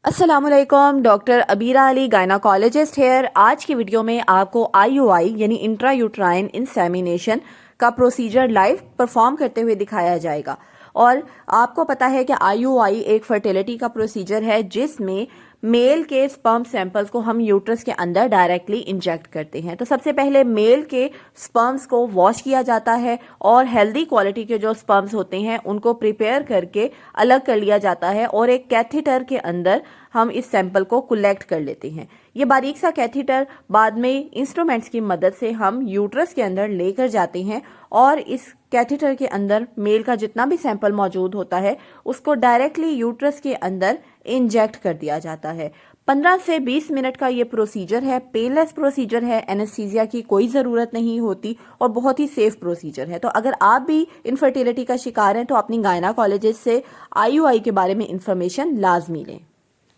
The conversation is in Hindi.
अस्सलामुअलैकुम, doctor Abeera Ali gynaecologist here. आज की वीडियो में आपको आईयूआई यानी इंट्रा यूट्राइन इंसेमिनेशन का प्रोसीजर लाइव परफॉर्म करते हुए दिखाया जाएगा। और आपको पता है कि आईयूआई एक फर्टिलिटी का प्रोसीजर है जिसमें मेल के स्पर्म सैंपल्स को हम यूट्रस के अंदर डायरेक्टली इंजेक्ट करते हैं। तो सबसे पहले मेल के स्पर्म्स को वॉश किया जाता है और हेल्दी क्वालिटी के जो स्पर्म्स होते हैं उनको प्रिपेयर करके अलग कर लिया जाता है और एक कैथेटर के अंदर हम इस सैंपल को कलेक्ट कर लेते हैं। ये बारीक सा कैथेटर बाद में इंस्ट्रूमेंट्स की मदद से हम यूट्रस के अंदर लेकर जाते हैं और इस कैथेटर के अंदर मेल का जितना भी सैंपल मौजूद होता है उसको डायरेक्टली यूट्रस के अंदर इंजेक्ट कर दिया जाता है। 15 से 20 मिनट का ये प्रोसीजर है, पेनलेस प्रोसीजर है, एनेस्थीसिया की कोई ज़रूरत नहीं होती और बहुत ही सेफ प्रोसीजर है। तो अगर आप भी इनफर्टिलिटी का शिकार हैं तो अपनी गायनाकोलॉजिस्ट से आईयूआई के बारे में इंफॉर्मेशन लाजमी लें।